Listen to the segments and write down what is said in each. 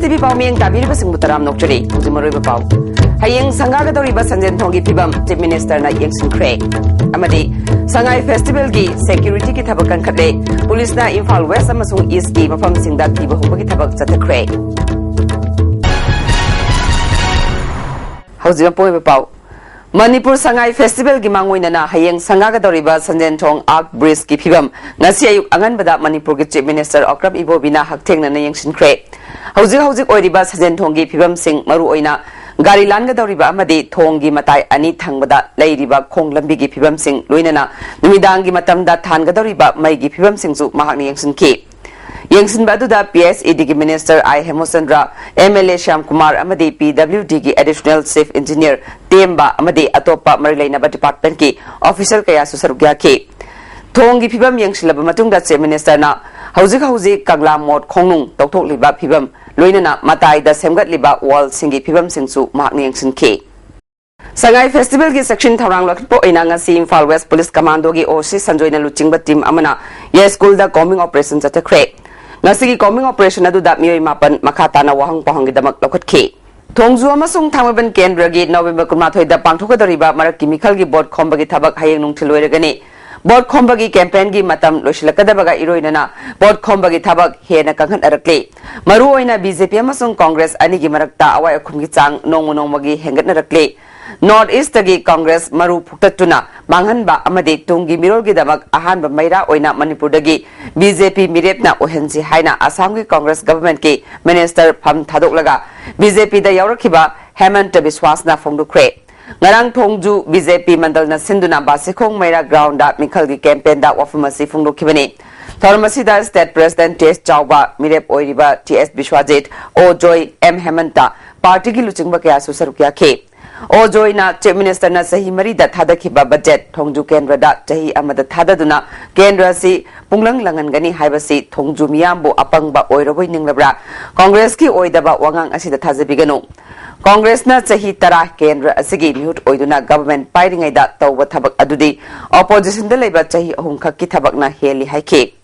ISTV Pauming Tabiri Singutaram Nocturi, Uzimaru Pau. Haying Sangagadoriba Sanjan Tongi Pibam, Chief Minister Na Yengsin Craig. Amadi, Sangai Festival Gi, Security Kitabakan Kade, Police Na Infal West Amasung East Gi, Mafam Singda Kiba Hubakitabak Sata Craig. How's your poem about? Manipur Sangai Festival Gimanguina Hayang Sangagadoriba Sanjan Tong Arc Breeze Kipibam, Nasia Angan Bada Manipur Chief Minister Okram Ibobina Hakteng na Yengsin Craig. How's Oriba Sanjan Tongi Pibam Sing Maruoina. Gari langa dauriba amadi thongi matai ani thangbada leiriba khonglambi gi phibam sing loinana numidangi matamda thanga dauriba mai gi phibam sing su mahakni yengsin ki yengsin baduda PSED gi minister I Hemosandra MLA Sham Kumar amadi PWD gi additional chief engineer Temba amadi atopa marilaina ba department ki official kaya su sarugya ki thongi phibam yengsilaba matungda chief minister na hauzik kagla mod khongnung tokthok liba phibam Loinana Matai da Semgat Liba Wall Singi Pibam Singsu Mahni Yengsin K. Sangai Festival gi section Tharang Lakpo Inanga Si Infal West Police Commando gi OC Sanjoina Luchingba team Amana Yes School da combing operations at a crack. Nasigi combing operation adu da Miyoi Mapan Makatana Wahang Pahangi Damak Lokat K. Tongzu Amasung Tamaban Kendra gi November Kumatoi da Pangtoka da Riba Maraki Mikal gi board kombagi tabak hayang nung tiloiragani. Board Kombagi campaign gi matam Loshilakadabaga Iroinana, Board Kombagi Tabak, Hena Kankan Arakle. Maruoina BJP Amasung Congress Anigi Marakta Away Kumgitang, Nomonomagi Hengat Narakle. North East Gi Congress Maru Puktatuna, Manganba Amade Tungi Mirolgi Damak, Ahanba Maira Oina Manipurdagi, BJP Mirepna Ohensi Haina, Asamgi Congress Government Ki, Minister Pam Tadolaga, BJP da Yaurakiba, Hemant Biswasna from the Cray. Ngarang Tongju BJP Mandal na Sinduna Basikong Maira Ground da Mikal gi campaign da Wafamasi Funglo Kibani. Thormasi da State President TS Chauba Mirep Oiriba TS Bishwajit O Joy M Hemanta Party gi Luchingba kaya susarukya ke. O Joy na Chief Minister na Sahi Mari da Thada Kiba budget Tongju Kendra da Chahi Amada Thada Duna Kendra si Punglang Langan Gani Haibasi Tongju Miyambo Apangba Oiraboi Ninglabra Congress ki Oidaba Wangang Asida Thazabigano. Congress na Chahi Tara Kendra Asigi Mute Oiduna Government Piring Aida Tawa Tabak Adudi Opposition the Labor Chahi Humkaki Tabak na Heli Haike.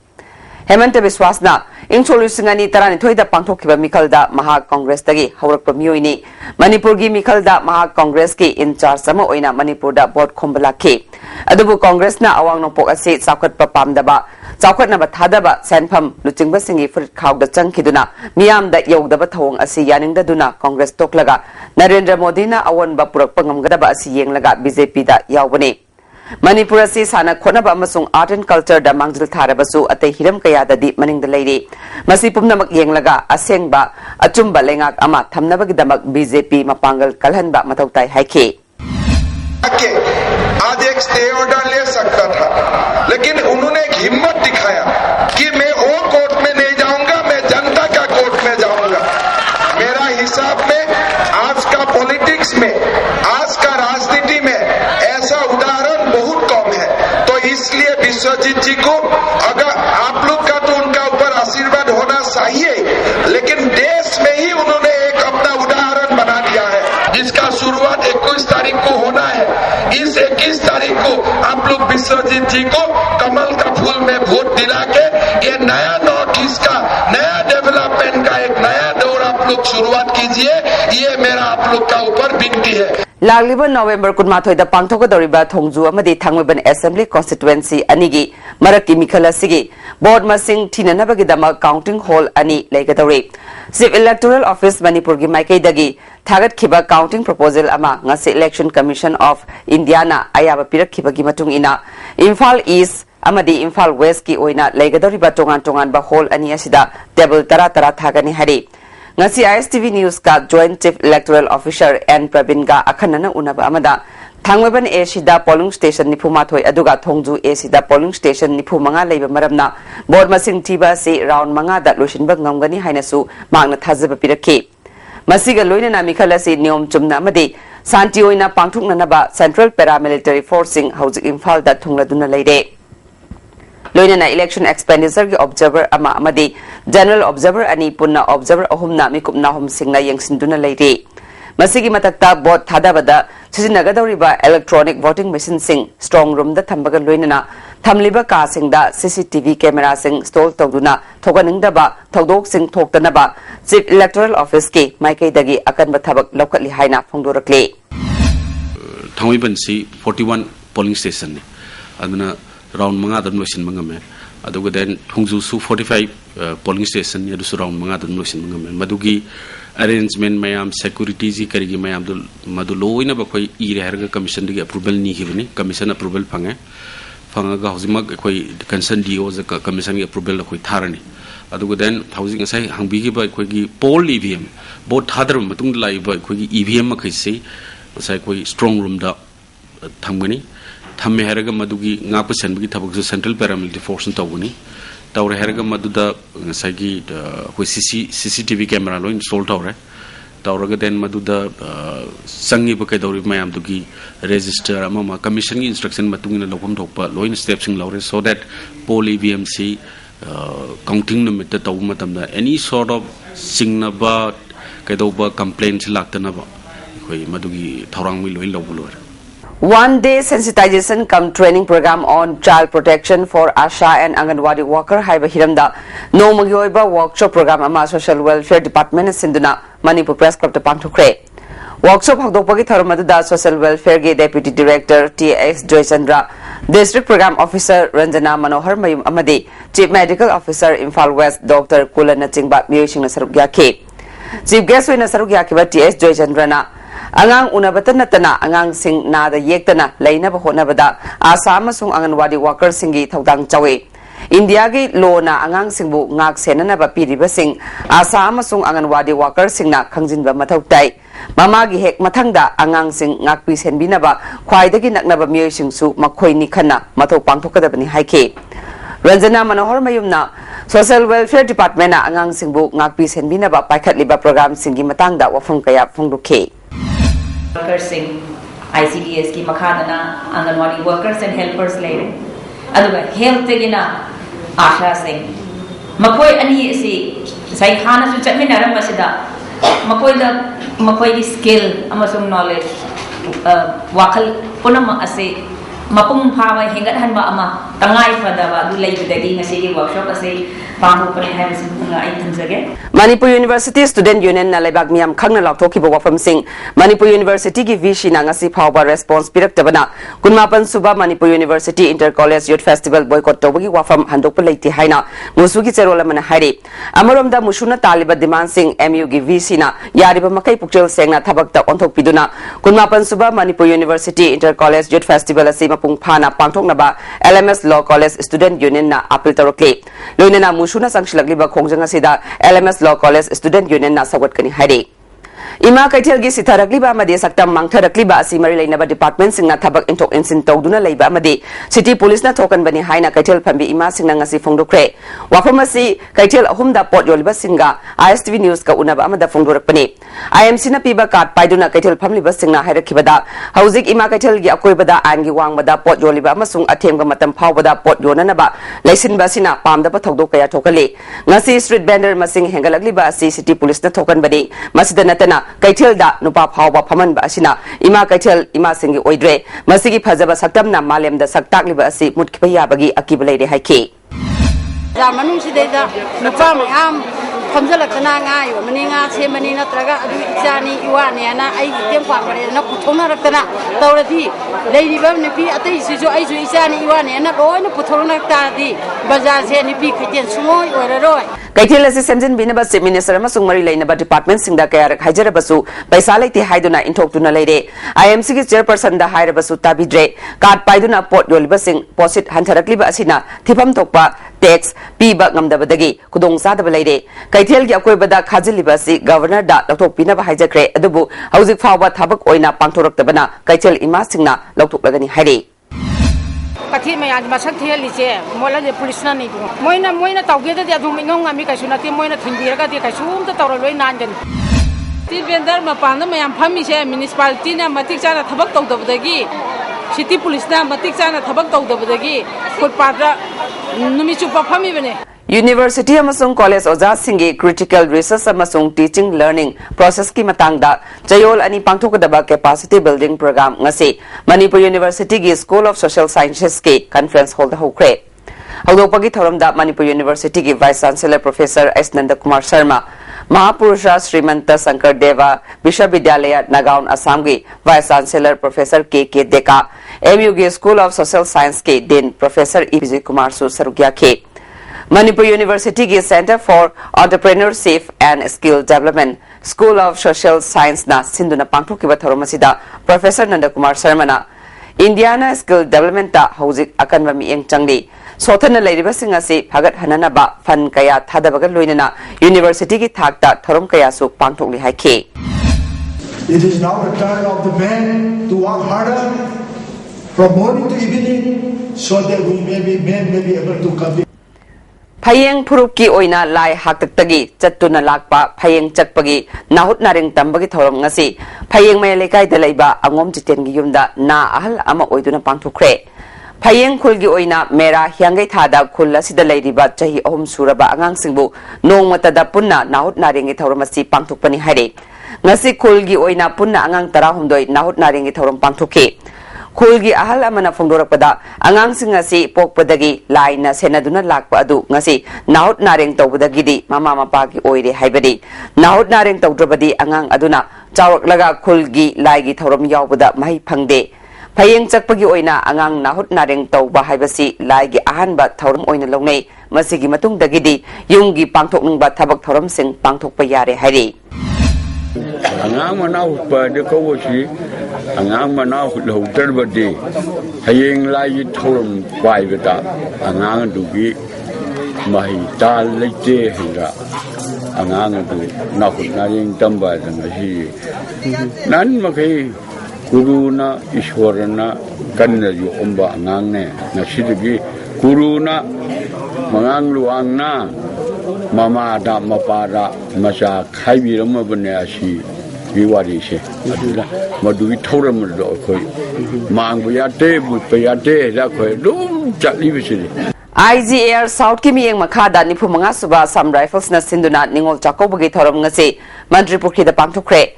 Hemanta Biswasna Introlusingani Tarani Toida Pangtokiba Mikalda Maha Congress Tagi Haurak Pamuni Manipurgi Mikalda Maha Congress ki in charge Sama Oina Manipurda Board Kombala K. Adubu Congress na Awang no Pok Ase Sakat Papam Daba Sakat Naba Thadaba Sanpam Luchingba Singi Fruit Cow the Chankiduna Miam that Yogdaba Tong Asi Yaning the Duna Congress Toklaga Narendra Modina Awan Bapurak Pangam Gadaba Asi Yang Laga BJP da Yawani. Manipur si sana khonaba amasung art and culture da mangjil tharabasu atay hiram kaya da di maning da lady masi pumnamak yenglaga asengba achumba lengak ama thamnabagi damak BJP mapangal kalhanba matawtay haike आज एक stay order ले सकता था लेकिन उन्होंने एक हिम्मत दिखाया कि मैं वो कोर्ट में नहीं जाऊंगा मैं जनता का कोर्ट में जाऊंगा मेरा हिसाब में आज का पॉलिटिक्स में आज का राजनीति में ऐसा उदाहरण बहुत कम है तो इसलिए विश्वजीत जी को अगर आप लोग का तो उनका ऊपर आशीर्वाद होना चाहिए लेकिन देश में ही उन्होंने एक अपना उदाहरण बना दिया है जिसका शुरुआत 21 तारीख को होना है इस 21 तारीख को आप लोग विश्वजीत जी को कमल का फूल में वोट दिला के ये नया नॉर्थ ईस्ट का नया डेवलपमेंट का एक नया दौर आप लोग शुरुआत कीजिए ये मेरा आप लोग का ऊपर विनती है Lagliba November Kunmatoi da Pangtoka Doriba Tongju Amadi Thangweban Assembly Constituency Anigi Maraki Mikala Sigi Board Masing Tina Nabagidama Counting Hall Ani Legatore Chief Electoral Office Manipur gi Maikei Dagi Thagat Kiba Counting Proposal Ama Ngasi Election Commission of Indiana Ayaba Pirak Kiba gi Matung Ina Imphal East Amadi Imphal West ki Oina Legadoriba Tongan ba Hall Ani Asida Table Tara Thagani Hari Ngasi ISTV News ka Joint Chief Electoral Officer N Pravin ga akhanana unaba amada Thangweban Ashida polling station nipumathoi aduga Thongju Ashida polling station nipumanga leiba maramna board masing thiba se round manga da losinba ngamgani hainasu magna thajaba pirake masiga loinana mikhala se niyom chumna amade santi oina pangthuknanaba Central Paramilitary Forcing Housing Imphal da thungladuna leire Loinana election expenditure gi observer ama amadi general observer ani punna observer ahumna mikupna hum singna yengsinduna leire masigi matakta bot thadabada sijinagadoriba electronic voting machine sing strong room da thambaga loinana Tamliba Kasingda CCTV camera sing stole Togduna, Toganindaba, Togdok sing Toktanaba, Chief Electoral Office ki, Maike Dagi Akan Batabak locally Haina Fondurakle. Thangibansi 41 polling station aduna round manga dan losin mangame aduga den thungju su 45 polling station ya dus round manga dan losin mangame madugi arrangement mayam security ji karigi mayam dul madulo ina ba koi ire harga commission digi approval ni hibni commission approval phange phangaga hojima koi concern dio ja commission gi approval koi tharani aduga den housing asai hangbi gi ba koi gi poll evm bot thadar matung lai ba koi gi evm ma kai se sai koi strong room da thamgani thamme haraga madugi ngakpa senbigi thabak ju central paramilitary force tawuni tawre haraga maduda sai gi koi cctv camera lo install tawre tawraga den maduda sangi ba kai dawri mayam dugi register ama commission gi instruction matungina lokom thokpa loin steps sing lawre so that poll evmc counting numit ta taw matamda any sort of singnaba kai dawba complaints laktanaba koi madugi thorang mi loin lawbulor. One-day sensitization cum training program on child protection for Asha and Anganwadi worker Haiba Hiramda no Magyoiba workshop program ama social welfare department Sinduna Manipur Press Club to Pangtukre. Workshop Hagdopagi Tharmada social welfare ge deputy director TX Joychandra, district program officer Ranjana Manohar Mayum Amadi, chief medical officer Imphal West Dr. Kulana Chingba Miyosing Nasarugya Chief guest win Nasarugya TX Joychandrana Angang unabatan natana angang sing nada yektana laina ba honabada asama sung Anganwadi workers singi thawdang chawe India gi law na angang singbu ngak senana ba piriba sing asama sung Anganwadi workers singna khangjinba mathau tai mama gi hek mathangda angang sing ngak pi senbina ba khwaidagi naknaba miyoi singsu makhoi ni khana mathau pangthokadabani haike Ranjana Manohar Mayumna social welfare department na angang singbu ngak pi senbina ba paikhatliba program singi matangda wafung kaya phungdukhe workers sing ICDS ki makadana Anganwadi workers and helpers later aduga health tegina Asha sing makoi ani si sai khana su chatminaram masida makoi di skill amasung knowledge wakal punama ase mapung phawa hengat hanba ama tangai fadaba du leibidagi ngasi workshop ase Manipur University Student Union na lebak miam khangna laktoki bo wafam sing Manipur University gi vishi na ngasi phawba response pirak tabana kunmapan suba Manipur University Inter College Youth Festival boycott tawgi wafam handok palaiti haina musugi cherola mana hairi amoromda musuna taliba demand sing MU gi vishi na yariba makai pukchel sengna thabakta onthok piduna kunmapan suba Manipur University Inter College Youth Festival asi mapung phana pangthokna ba LMS Law College Student Union na appeal tarokle loinena Shuna Sangshilakliba Kongjanga Sida LMS Law College Student Union na sawat kani haide Ima Kaitel gi sitharakliba amade saktam mangtharakliba asi mari lainaba department singna thabak intok insin tawduna leiba amade city police na thokan bani haina Kaitel phambi ima singna ngasi phongdokre wafamasi Kaitel ahumda pot yoliba singa ISTV news ka unaba amada phongdorakpani IMC na piba card paiduna Kaitel phamliba singna hairakibada hauzik ima Kaitel gi akoibada angi wangbada pot yoliba amasung athengba matam phawbada pot yonanaba laisinba sina pamdaba thokdok kaya thokale ngasi street vendor masing hengalakliba asi city police na thokan bani masida natana Kaitel da nupa phawba phaman ba asina ima Kaitel ima singi oidre masigi phajaba saktamna malem da saktakliba asi mutkiba yabagi akiba leire haike ja manung sideda nupa mayam khamjalakna nga yo maninga se mani natraga adu ichani iwane na ai tem kwa mare na kuthona rakna tawrati leiriba nipi atai sijo ai ju ichani iwane na roina puthona ta di bazar se nipi khiten sumoi oraroi Kaitel asi senjin binaba chief minister amasung mari lainaba department singda kayarak haijarabasu paisa laiti haiduna inthokduna leire IMC gi chairperson da hairabasu tabidre card paiduna pot yoliba sing posit hantarakliba asina thipam tokpa tax piba ngamdabadagi kudong sadaba leire Kaitel gi akoibada khajiliba si governor da lathok pinaba haijakre adubu hauzik phawba thabak oina pangthoraktabana Kaitel ima singna lauthoklagani haire Kathi maya masak thialise mola je police na ni moina tawge da adu mingong ami kaisuna ti moina thindiraga ti kaisum ta tawraloi nanjan ti vendor mapana mayam phami se municipality na matik chana thabak tawdabadagi city police na matik chana thabak tawdabadagi footpath ra numi chupa phami bane University amasung college oja singi critical research amasung teaching learning process ki matangda chayol ani pangthokadaba capacity building program ngasi Manipur University gi School of Social Sciences ki conference hall da hokre hawdopagi thoramda Manipur University gi Vice Chancellor Professor S. Nandakumar Sharma Mahapurusha Srimanta Sankar Deva Vishwavidyalaya Nagaon Assam gi Vice Chancellor Professor K.K. Deka MU gi School of Social Science ki Dean Professor E.Vijay Kumar Su Sarugya ke Manipur University ki Center for Entrepreneurship and Skill Development School of Social Science na Sinduna Pangthokiba Thoramasida Professor Nandakumar Sharma na Indiana Skill Development ta hauzik akanba mieng changli sothana leiriba singasi phagat hanana ba fan kaya thadabaga loinana University ki thakta thorom kaya su pangthokli haike. It is now the turn of the men to work harder from morning to evening so that men may be able to come. Phayeng phurup ki oina lai haktaktagi chattuna lakpa phayeng chakpagi nahut naring tambagi thorom ngasi phayeng mai lekai da leiba angom jiten gi yumda na ahal ama oiduna pangthukre phayeng khulgi oina mera hyangai thada khulla sida leiriba chahi ahum suraba angang singbu nongmata da punna nahut naring gi thorom asi pangthukpani haire ngasi khulgi oina punna angang tarahumdoi nahut naring gi thorom pangthuke Kulgi ahal amana fongdorakpada angang singasi pokpadagi laina senaduna lakpa adu ngasi naut nareng tawbadagi di mama mapagi oire haibadi naut nareng tawdrabadi angang aduna chawraklaga kulgi laigi thorom yawbada mahi phangde phayeng chakpagi oina angang naut nareng tawba haibasi laigi ahanba thorom oina longnei masigi matungdagi di yunggi pangthokningba thabak thorom sing pangthokpa yare hairi Angang manau pada kawasi, angang manau lautar berde, hayeng lagi thorum kuai beta, angang dugi mahi tal lece hingga, angang tu nakut naring tambah dengan si, nan makai guru na Ishwar na kanna ju omba angang ne, nasi dugi guru na mangang luang na. Mama ada mapara masa khai birama bane asi biwari se adula madui thoram do khoi mang buyate buyate la khoi dum chali bisiri IGAR South ki mieng makhada nipu manga suba Sam Rifles na sinduna ningol chakobagi thoram ngase Mantri Pukhi da pangthukre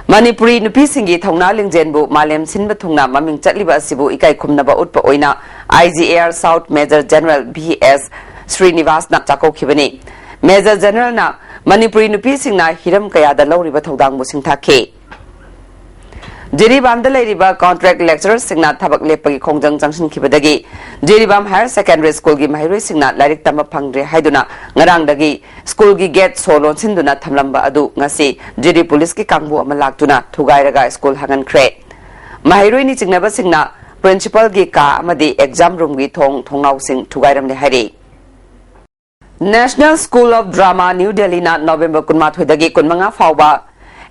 Manipuri nupi singi thongna lingjenbu malem sinba thongna maming chatliba asibu ikai khumnaba utpa oina IGAR South Major General BS Srinivas na chakokhibani Major General na Manipuri nupi singna hiram kaya da lawriba thodang bu singthake Jiribam da leiriba contract lecturer singna thabak lepagi khongjang jangsin khibadagi Jiribam Higher Secondary School gi mahiroi singna lairik tamba phangre haiduna ngarang dagi school gi gate solon sinduna thamlamba adu ngasi Jiri police ki kangbu ama laktuna thugairaga school hangan khre mahiroi ni chingnaba singna principal gi ka amadi exam room gi thongnau sing thugairamne hairi National School of Drama New Delhi na November kunmathoi kunmanga fawba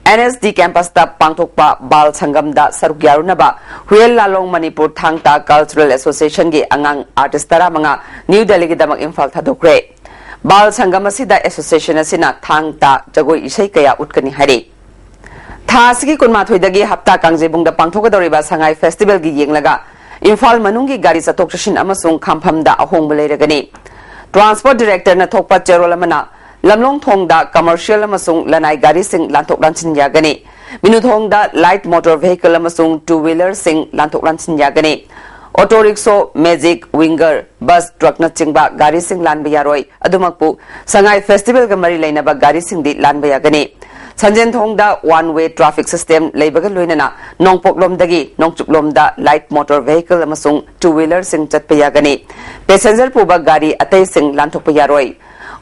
NSD campus ta pangthokpa bal sangam da sarukyarunaba Huel Lalong Manipur Thangta Cultural Association gi angang artist tara manga New Delhi gi damak imphal thadokre bal sangam asida association asina Thangta jagoi isai kaya utkani hari Thasigi kunmathoi dagi hapta kangjebung da pangthokadoriba sangai festival gi yenglaga Imphal manungi gari chatok chashin amasung khampham da ahongba leiragani Transport Director na thokpa cherol amana lamlong thongda commercial amasung lanai gari sing lanthok lanchin yagani minu thongda light motor vehicle amasung two wheeler sing lanthok lanchin yagani auto rickshaw magic winger bus truck na chingba gari sing lanba yaroi adumakpu sangai festival ga mari lainaba gari sing di lanba yagani Sanjen thongda one way traffic system leibaga loinana nongpoklom dagi nongchuklom da light motor vehicle amasung two wheeler sing chatpa yagani passenger puba gari atay sing lanthokpa yaroi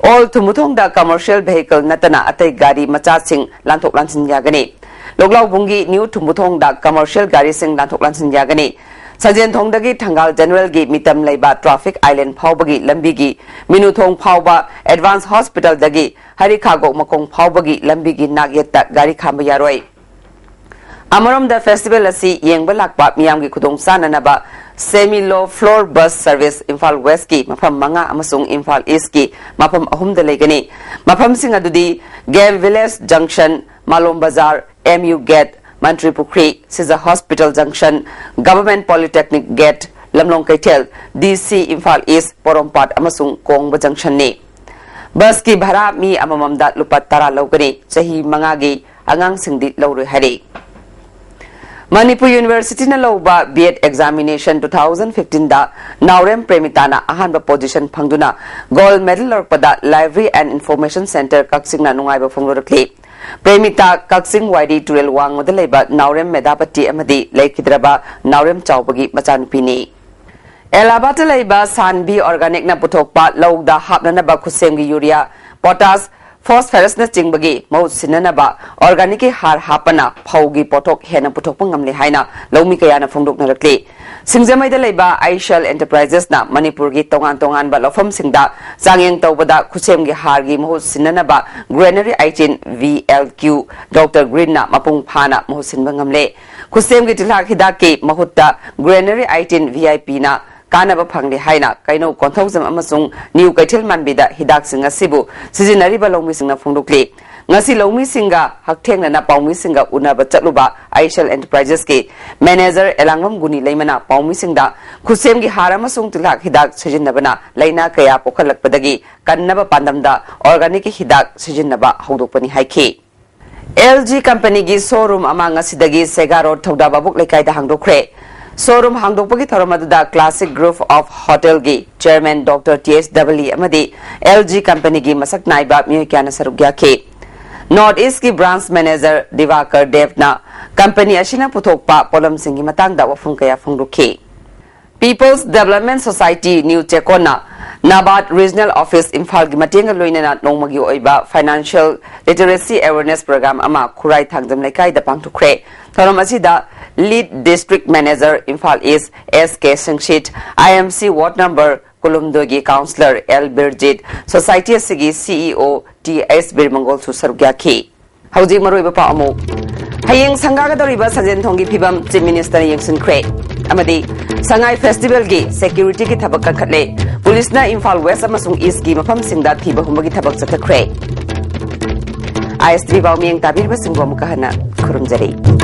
all thumuthong da commercial vehicle natana atay gari macha sing lanthok lanchin yagani loglaw bungi new thumuthong da commercial gari sing lanthok lanchin yagani Sanjen thong dagi thangal general gi mitam leiba traffic island phawbagi lambi gi minu thong phawba advanced hospital dagi harikhago makong phawbagi lambi gi nagyeta gari khamba yaroi Amarom da festival asi yengba lakpa miyam gi khudong sananaba semi low floor bus service Imphal West ki mafam manga amasung Imphal East ki mafam ahum da legani mafam sing adudi Game Village Junction Malom Bazar MU Gate Mantri Pukhi Siza Hospital Junction Government Polytechnic Gate Lamlong Kaitel DC Imphal East Porompat amasung Kongba Junction ni बस की भाड़ा मी अमममदा लुपा तरा लौगनी चाही मंगागी अंगांग सिंगदी लौरु हरे Manipur University na loba B.Ed examination 2015 da Naurem Premitana ahanba position phangduna gold medal lorpada Library and Information Center Kaksing na nungay ba phonglorkli Premita Kaksing YD Turel Wang modaleba Naurem Medapati amadi laikhidraba Naurem Chawbagi machanupini Elabata laiba Sanbi organic na puthokpa lawda hapnana ba khusemgi urea potash phosphorus na chingbagi mau sinanaba organic har hapana phaugi pothok hena puthok pangamle haina lomi kaya na phongdok narakli singjamai da leiba Aishal Enterprises na Manipur gi tongan ba lofam singda changeng tawbada khusemgi har gi mau sinanaba granary 18 VLQ Dr Green na mapung phana mau sinba ngamle khusemgi tilak hidaki mahutta granary 18 VIP na Kanaba Pangli Haina, Kaino Konthosam Amasung, New Kaitil Manbida, Hidak Singa Sibu, Sizinariba Lomi Singa Fungdukli. Ngasi Lomi Singa, Hakteng na Paumi Singa Unaba Chatluba, Aishal Enterprises Ki, Manager Elangam Guni Lemana, Paumi Singa, Kusemgi Haramasung Tilak Hidak Sijinabana, Laina Kaya Pokalak Padagi, Kanaba Pandamda, Organic Hidak Sijinaba, Hodopani Haiki. LG Company Gi Showroom among Asidagi, Sega Road, Todababuk Lekai the Hangdokre. Showroom hangdokpagi thoramada Classic Group of Hotel gi Chairman Dr. TSW amadi LG Company gi masak naiba miyoi kyana sarugya ke North East ki branch manager Divakar Devna company ashina puthokpa polam singi matangda wafung kaya phongdokhe People's Development Society New Chekona Nabat Regional Office Imphal gi matenga loinana nongmagi oiba Financial Literacy Awareness Program ama Khurai Thangjam Laikai da pangthukre thoram asida Lead District Manager Imphal East SK Singshit IMC Ward Number Kulumdogi Councillor L Birjit Society Sigi CEO TS Birmangol su sarugya ki Hauji Maroiba pa amu Hayeng Sangaga doriba Sajen Thongi Pibam Chief Minister Yengsin Kre Amadi Sangai Festival gi Security ki thabak kakhale Police na Imphal West amasung East gi mafam singda thiba humagi thabak chatakre ISTV Baumiyeng Tabir Basingbo Mukahana Kurumjari